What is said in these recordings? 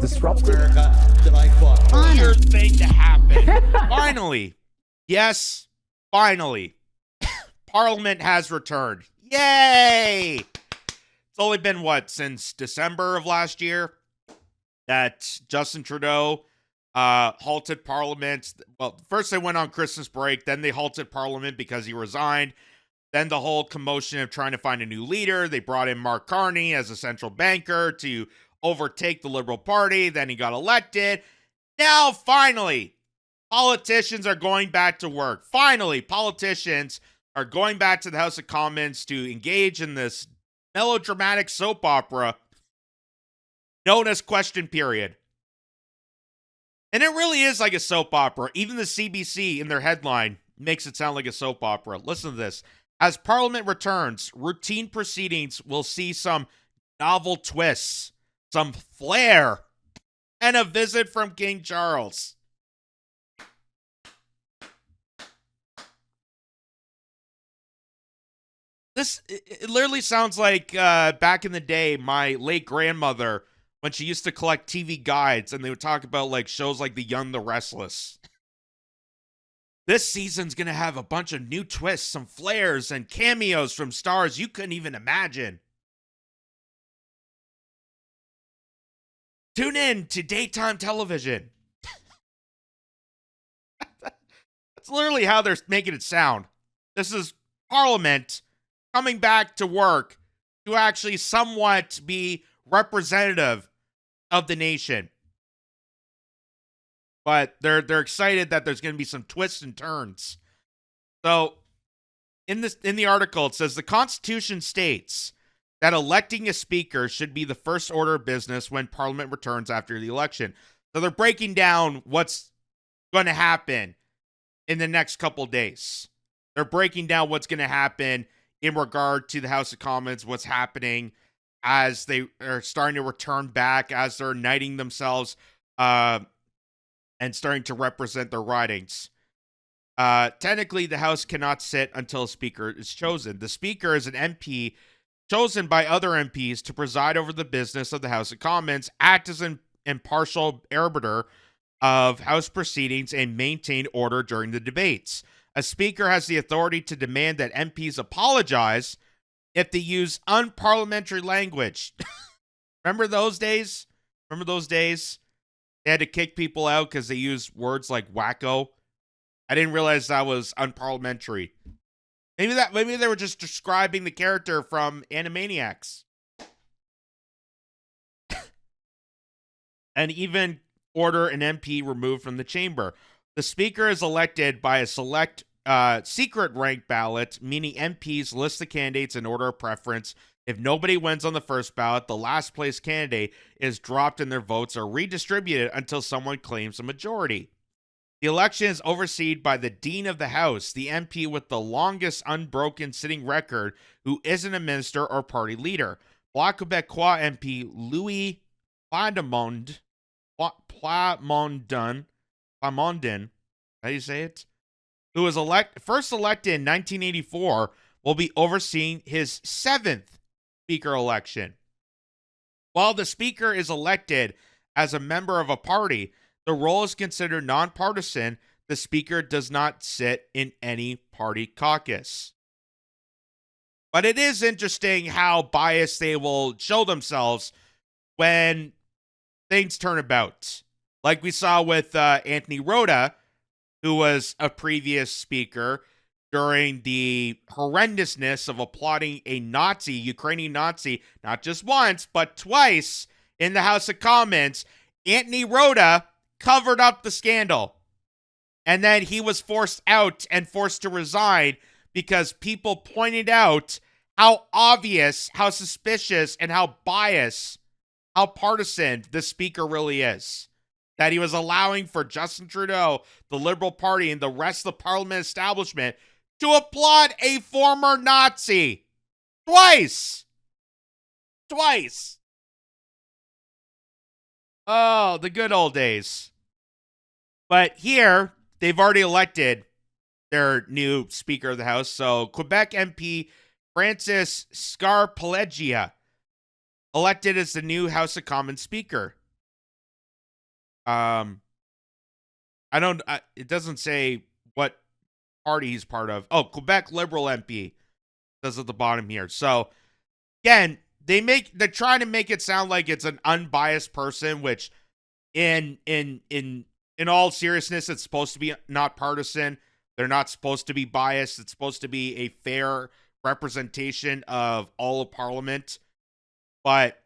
disrupted. America that I fought for. Weird thing to happen. Finally. Yes, finally. Parliament has returned. Yay! It's only been, since December of last year that Justin Trudeau halted Parliament. Well, first they went on Christmas break, then they halted Parliament because he resigned. Then the whole commotion of trying to find a new leader. They brought in Mark Carney as a central banker to overtake the Liberal Party. Then he got elected. Now, finally, politicians are going back to work. Finally, politicians are going back to the House of Commons to engage in this melodramatic soap opera known as Question Period. And it really is like a soap opera. Even the CBC in their headline makes it sound like a soap opera. Listen to this. As Parliament returns, routine proceedings will see some novel twists, some flair, and a visit from King Charles. It literally sounds like back in the day, my late grandmother, when she used to collect TV guides, and they would talk about like shows like The Young, the Restless. This season's going to have a bunch of new twists, some flares, and cameos from stars you couldn't even imagine. Tune in to daytime television. That's literally how they're making it sound. This is Parliament coming back to work to actually somewhat be representative of the nation. But they're excited that there's going to be some twists and turns. So in the article, it says the Constitution states that electing a speaker should be the first order of business when Parliament returns after the election. So they're breaking down what's going to happen in the next couple days. They're breaking down what's going to happen in regard to the House of Commons, what's happening as they are starting to return back, as they're knighting themselves and starting to represent their ridings. Technically, the House cannot sit until a speaker is chosen. The speaker is an MP chosen by other MPs to preside over the business of the House of Commons, act as an impartial arbiter of House proceedings, and maintain order during the debates. A speaker has the authority to demand that MPs apologize if they use unparliamentary language. Remember those days? They had to kick people out because they used words like wacko. I didn't realize that was unparliamentary. Maybe they were just describing the character from Animaniacs. And even order an MP removed from the chamber. The speaker is elected by a select secret rank ballot, meaning MPs list the candidates in order of preference. If nobody wins on the first ballot, the last place candidate is dropped and their votes are redistributed until someone claims a majority. The election is overseen by the Dean of the House, the MP with the longest unbroken sitting record, who isn't a minister or party leader. Bloc Québécois MP Louis Plamondon, how do you say it? Who was first elected in 1984, will be overseeing his 7th speaker election. While the speaker is elected as a member of a party, the role is considered nonpartisan. The speaker does not sit in any party caucus. But it is interesting how biased they will show themselves when things turn about. Like we saw with Anthony Rota, who was a previous speaker during the horrendousness of applauding a Nazi, Ukrainian Nazi, not just once, but twice in the House of Commons. Anthony Rota covered up the scandal. And then he was forced out and forced to resign because people pointed out how obvious, how suspicious, and how biased, how partisan the speaker really is. That he was allowing for Justin Trudeau, the Liberal Party, and the rest of the Parliament establishment to applaud a former Nazi. Twice. Oh, the good old days. But here, they've already elected their new Speaker of the House. So, Quebec MP Francis Scarpellegia elected as the new House of Commons Speaker. I don't. It doesn't say what party he's part of. Oh, Quebec Liberal MP says at the bottom here. So again, they're trying to make it sound like it's an unbiased person, which in all seriousness, it's supposed to be not partisan. They're not supposed to be biased. It's supposed to be a fair representation of all of Parliament. But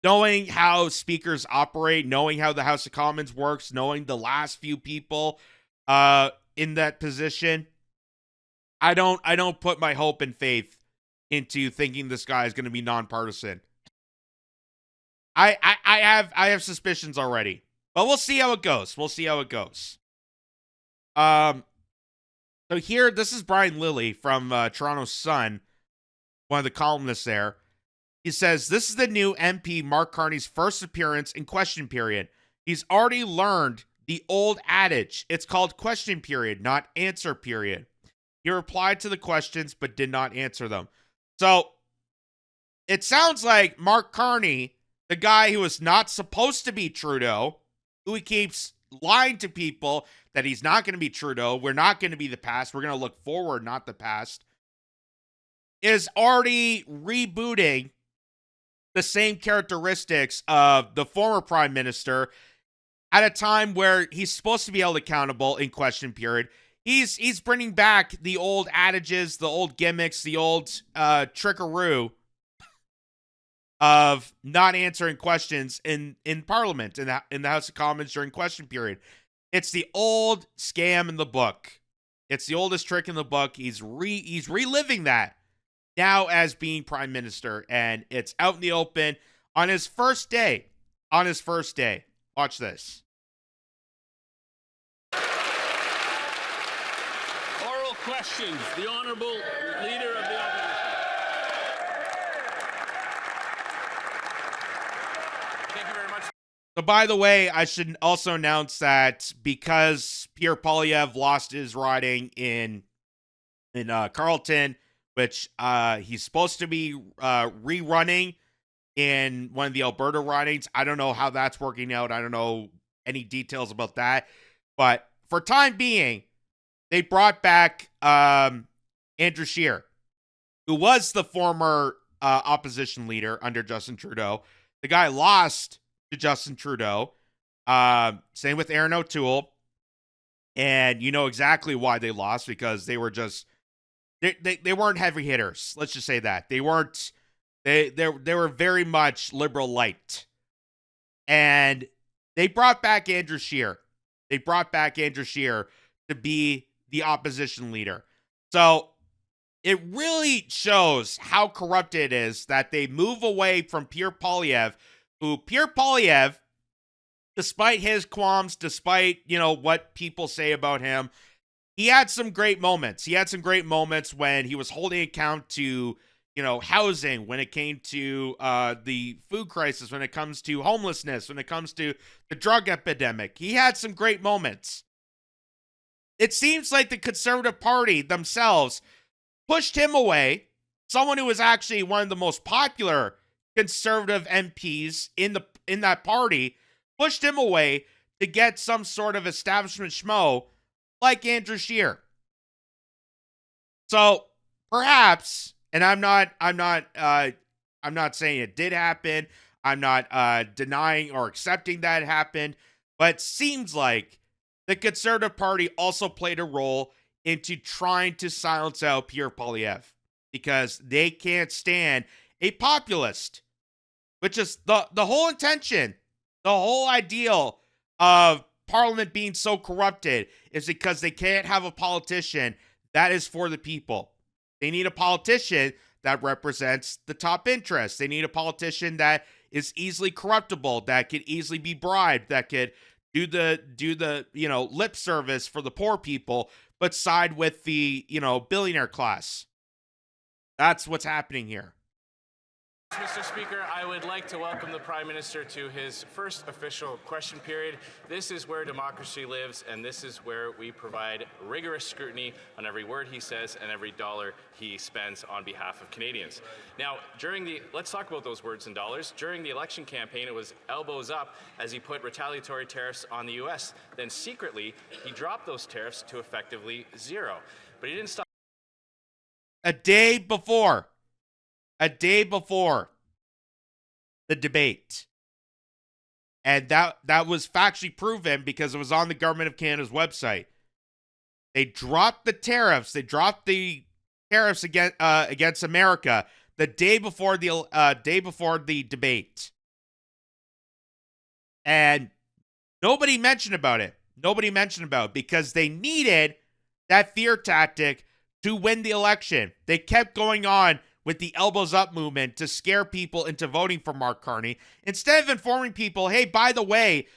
knowing how speakers operate, knowing how the House of Commons works, knowing the last few people in that position, I don't put my hope and faith into thinking this guy is going to be nonpartisan. I have suspicions already, but we'll see how it goes. So here, this is Brian Lilly from Toronto Sun, one of the columnists there. He says, this is the new MP Mark Carney's first appearance in question period. He's already learned the old adage. It's called question period, not answer period. He replied to the questions, but did not answer them. So it sounds like Mark Carney, the guy who is not supposed to be Trudeau, who he keeps lying to people that he's not going to be Trudeau, we're not going to be the past, we're going to look forward, not the past, is already rebooting the same characteristics of the former prime minister at a time where he's supposed to be held accountable in question period. He's bringing back the old adages, the old gimmicks, the old trickaroo of not answering questions in Parliament, in the House of Commons during question period. It's the old scam in the book. It's the oldest trick in the book. He's reliving that now as being prime minister, and it's out in the open on his first day. Watch this. Oral questions. The Honourable Leader of the Opposition. Thank you very much. So, by the way, I should also announce that because Pierre Poilievre lost his riding in Carleton, which he's supposed to be rerunning in one of the Alberta ridings. I don't know how that's working out. I don't know any details about that. But for time being, they brought back Andrew Scheer, who was the former opposition leader under Justin Trudeau. The guy lost to Justin Trudeau. Same with Aaron O'Toole. And you know exactly why they lost, because they were just they weren't heavy hitters. Let's just say that. They weren't they were very much liberal light. And they brought back Andrew Scheer. To be the opposition leader. So it really shows how corrupt it is that they move away from Pierre Poilievre, who Pierre Poilievre, despite his qualms, despite, what people say about him, he had some great moments. He had some great moments when he was holding account to, housing, when it came to the food crisis, when it comes to homelessness, when it comes to the drug epidemic. He had some great moments. It seems like the Conservative Party themselves pushed him away, someone who was actually one of the most popular Conservative MPs in that party, pushed him away to get some sort of establishment schmo like Andrew Scheer. So perhaps, and I'm not saying it did happen. I'm not denying or accepting that it happened, but it seems like the Conservative Party also played a role into trying to silence out Pierre Poilievre, because they can't stand a populist, which is the whole intention, the whole ideal of Parliament being so corrupted is because they can't have a politician that is for the people. They need a politician that represents the top interests. They need a politician that is easily corruptible, that could easily be bribed, that could do the lip service for the poor people, but side with the billionaire class. That's what's happening here. Mr. Speaker, I would like to welcome the Prime Minister to his first official question period. This is where democracy lives, and this is where we provide rigorous scrutiny on every word he says and every dollar he spends on behalf of Canadians. Now, let's talk about those words and dollars. During the election campaign, it was elbows up as he put retaliatory tariffs on the U.S. Then secretly, he dropped those tariffs to effectively zero. But he didn't stop. A day before the debate. And that was factually proven because it was on the Government of Canada's website. They dropped the tariffs. They dropped the tariffs against America the day before the debate. And nobody mentioned about it. Because they needed that fear tactic to win the election. They kept going on with the elbows up movement to scare people into voting for Mark Carney, instead of informing people, hey, by the way,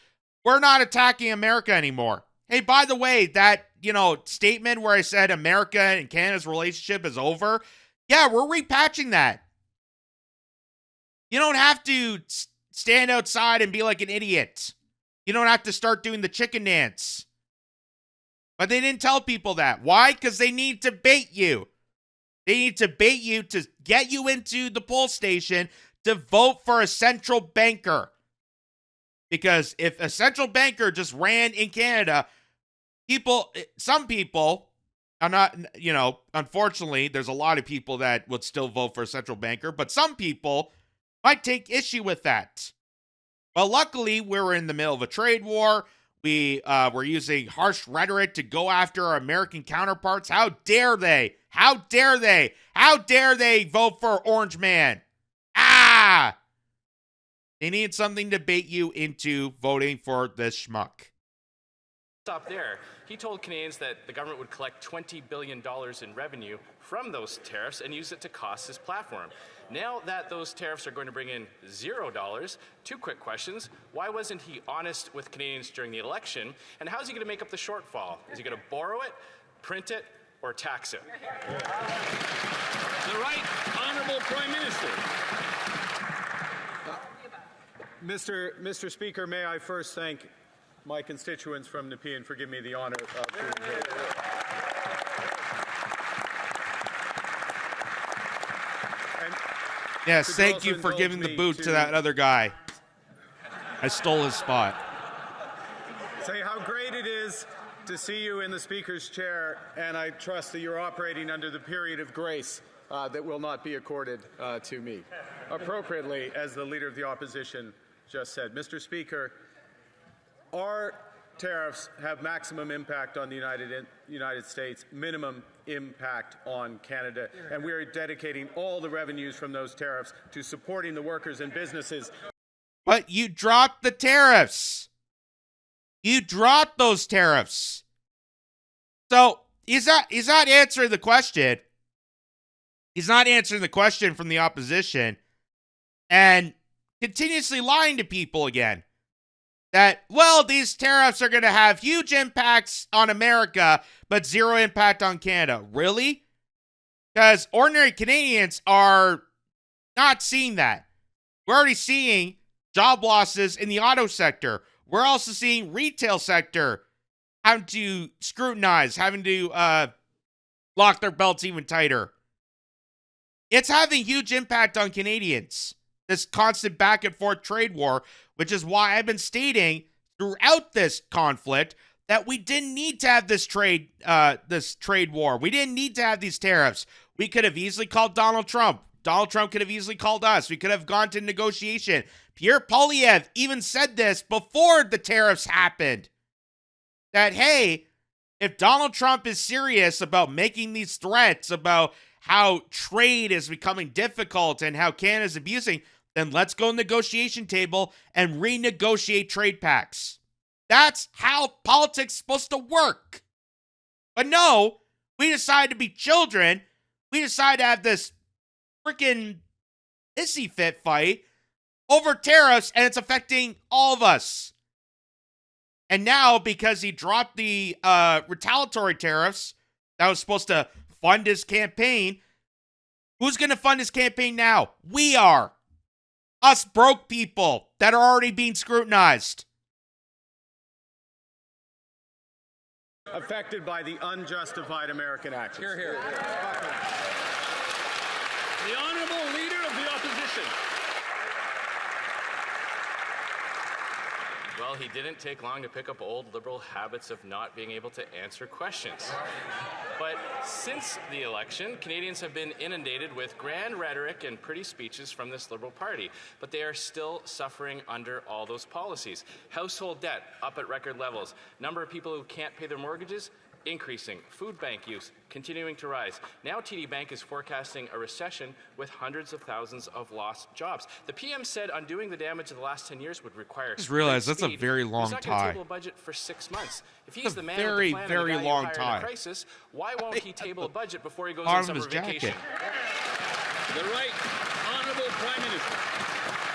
we're not attacking America anymore. Hey, by the way, that, statement where I said America and Canada's relationship is over, yeah, we're repatching that. You don't have to stand outside and be like an idiot. You don't have to start doing the chicken dance. But they didn't tell people that. Why? Because they need to bait you. They need to bait you to get you into the poll station to vote for a central banker. Because if a central banker just ran in Canada, some people are not, unfortunately, there's a lot of people that would still vote for a central banker, but some people might take issue with that. Well, luckily, we're in the middle of a trade war. We're using harsh rhetoric to go after our American counterparts. How dare they? How dare they? How dare they vote for Orange Man? Ah! They need something to bait you into voting for this schmuck. Stop there. He told Canadians that the government would collect $20 billion in revenue from those tariffs and use it to cost his platform. Now that those tariffs are going to bring in $0, two quick questions. Why wasn't he honest with Canadians during the election? And how is he going to make up the shortfall? Is he going to borrow it, print it, or tax it? The right honourable Prime Minister. Mr. Speaker, may I first thank my constituents from Nepean for giving me the honour of being here. Yes, thank you for giving the boot to that other guy. I stole his spot. Say how great it is to see you in the Speaker's chair, and I trust that you're operating under the period of grace that will not be accorded to me. Appropriately, as the Leader of the Opposition just said. Mr. Speaker, our tariffs have maximum impact on the United States, minimum impact on Canada, and we are dedicating all the revenues from those tariffs to supporting the workers and businesses. But you dropped the tariffs. You dropped those tariffs. So he's not answering the question. He's not answering the question from the opposition and continuously lying to people again. That, well, these tariffs are going to have huge impacts on America, but zero impact on Canada. Really? Because ordinary Canadians are not seeing that. We're already seeing job losses in the auto sector. We're also seeing retail sector having to scrutinize, having to lock their belts even tighter. It's having huge impact on Canadians. This constant back and forth trade war, which is why I've been stating throughout this conflict that we didn't need to have this trade war. We didn't need to have these tariffs. We could have easily called Donald Trump. Donald Trump could have easily called us. We could have gone to negotiation. Pierre Poilievre even said this before the tariffs happened. That, hey, if Donald Trump is serious about making these threats about how trade is becoming difficult and how Canada's abusing, then let's go to the negotiation table and renegotiate trade pacts. That's how politics is supposed to work. But no, we decide to be children. We decide to have this freaking hissy fit fight over tariffs, and it's affecting all of us. And now, because he dropped the retaliatory tariffs that was supposed to fund his campaign, who's going to fund his campaign now? We are. Us broke people that are already being scrutinized. Affected by the unjustified American actions. Hear, hear. The Honourable Leader of the Opposition. Well, he didn't take long to pick up old Liberal habits of not being able to answer questions. But since the election, Canadians have been inundated with grand rhetoric and pretty speeches from this Liberal Party, but they are still suffering under all those policies. Household debt up at record levels. Number of people who can't pay their mortgages increasing. Food bank use continuing to rise. Now TD Bank is forecasting a recession with hundreds of thousands of lost jobs. The PM said undoing the damage of the last 10 years would require I just realized that's a speed. very long He's not going to tie. table a budget for 6 months. If he's It's a the man very, with the plan very and the long value hire in tie. a crisis, why won't he table a budget before he goes Bottom on of his summer vacation? jacket. The Right Honourable Prime Minister.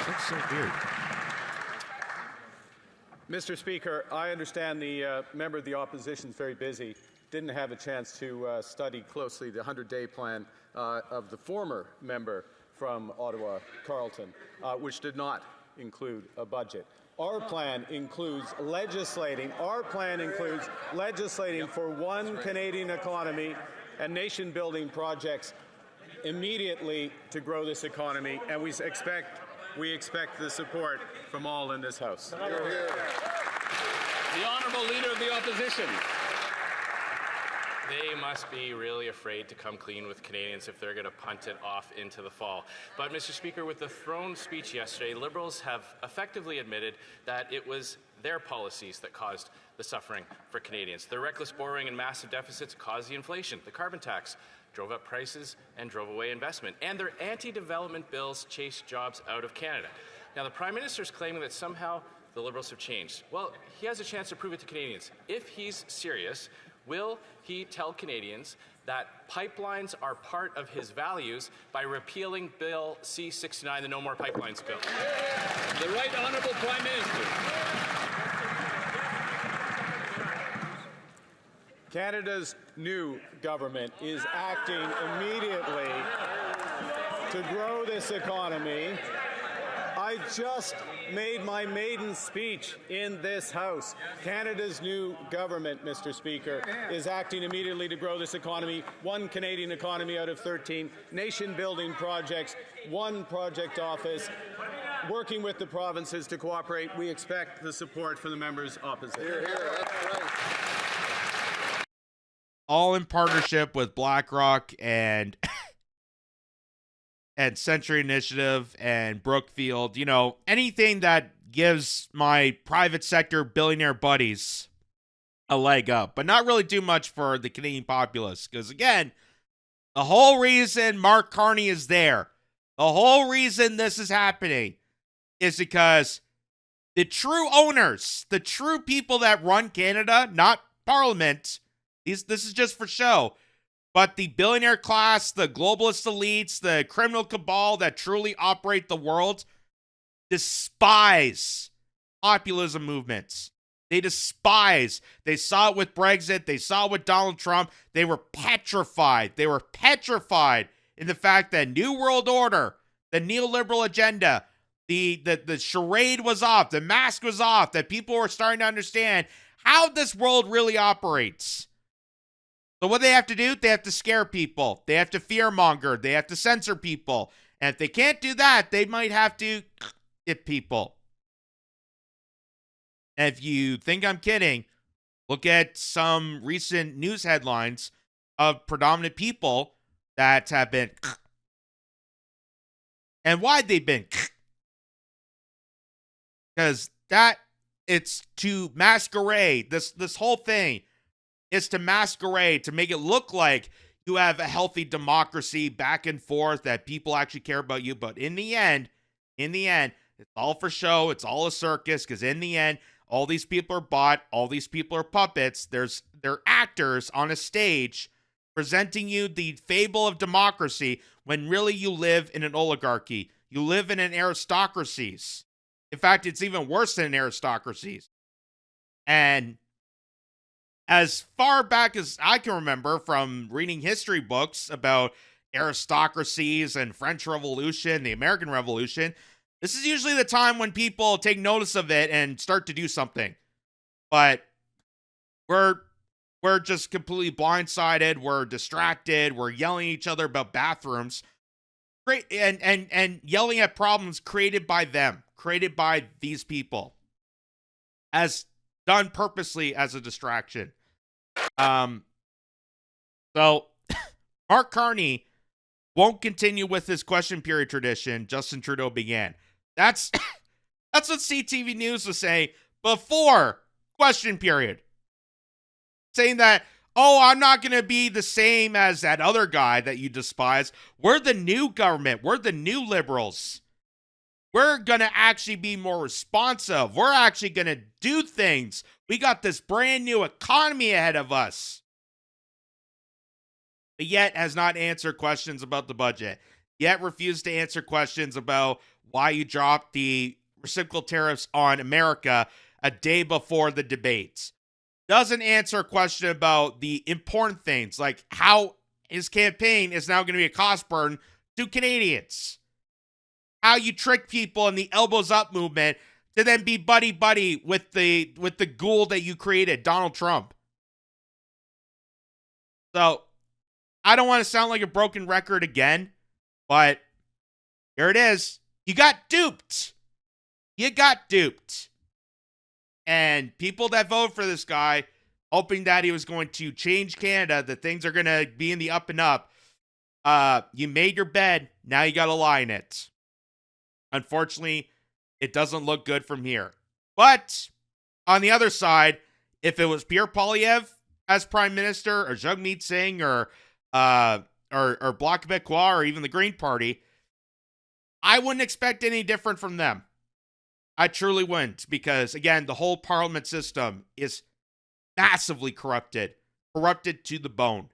That's so weird. Mr. Speaker, I understand the member of the opposition is very busy. Didn't have a chance to study closely the 100-day plan of the former member from Ottawa, Carleton, which did not include a budget. Our plan includes legislating. Our plan includes legislating for one Canadian economy and nation-building projects immediately to grow this economy, and we expect the support from all in this House. The Honourable Leader of the Opposition. They must be really afraid to come clean with Canadians if they're going to punt it off into the fall. But, Mr. Speaker, with the throne speech yesterday, Liberals have effectively admitted that it was their policies that caused the suffering for Canadians. Their reckless borrowing and massive deficits caused the inflation. The carbon tax drove up prices and drove away investment. And their anti-development bills chased jobs out of Canada. Now, the Prime Minister is claiming that somehow the Liberals have changed. Well, he has a chance to prove it to Canadians. If he's serious, will he tell Canadians that pipelines are part of his values by repealing Bill C-69, the No More Pipelines bill? The Right Honourable Prime Minister. Canada's new government is acting immediately to grow this economy. I just made my maiden speech in this House. Canada's new government, Mr. Speaker, is acting immediately to grow this economy. One Canadian economy out of 13, nation-building projects, one project office, working with the provinces to cooperate. We expect the support from the members opposite. Hear, hear. That's right. All in partnership with BlackRock and Century Initiative and Brookfield. You know, anything that gives my private sector billionaire buddies a leg up, but not really do much for the Canadian populace. Because again, the whole reason Mark Carney is there, the whole reason this is happening is because the true owners, the true people that run Canada, not Parliament, this is just for show, but the billionaire class, the globalist elites, the criminal cabal that truly operate the world despise populism movements. They despise. They saw it with Brexit. They saw it with Donald Trump. They were petrified. They were petrified in the fact that New World Order, the neoliberal agenda, the charade was off. The mask was off. That people were starting to understand how this world really operates. So what they have to do, they have to scare people. They have to fearmonger. They have to censor people. And if they can't do that, they might have to hit people. And if you think I'm kidding, look at some recent news headlines of predominant people that have been and why they've been because it's to masquerade. This whole thing is to masquerade, to make it look like you have a healthy democracy back and forth, that people actually care about you. But in the end, it's all for show. It's all a circus, because in the end, all these people are bought. All these people are puppets. They're actors on a stage presenting you the fable of democracy when really you live in an oligarchy. You live in an aristocracy. In fact, it's even worse than an aristocracy. And as far back as I can remember from reading history books about aristocracies and French Revolution, the American Revolution, This is usually the time when people take notice of it and start to do something. But we're just completely blindsided. We're distracted. We're yelling at each other about bathrooms. Great, and yelling at problems created by them, created by these people, as done purposely as a distraction. So Mark Carney won't continue with his question period tradition Justin Trudeau began. That's what CTV News was saying before question period. Saying that, oh, I'm not going to be the same as that other guy that you despise. We're the new government. We're the new liberals. We're going to actually be more responsive. We're actually going to do things. We got this brand new economy ahead of us. But yet has not answered questions about the budget. Yet refused to answer questions about why you dropped the reciprocal tariffs on America a day before the debates. Doesn't answer a question about the important things, like how his campaign is now going to be a cost burden to Canadians. How you trick people in the elbows up movement to then be buddy-buddy with the ghoul that you created, Donald Trump. So, I don't want to sound like a broken record again, but here it is. You got duped. You got duped. And people that vote for this guy, hoping that he was going to change Canada, that things are going to be in the up and up, you made your bed, now you got to lie in it. Unfortunately, it doesn't look good from here. But on the other side, if it was Pierre Poilievre as Prime Minister, or Jagmeet Singh, or Bloc Québécois, or even the Green Party, I wouldn't expect any different from them. I truly wouldn't, because, again, the whole parliament system is massively corrupted to the bone.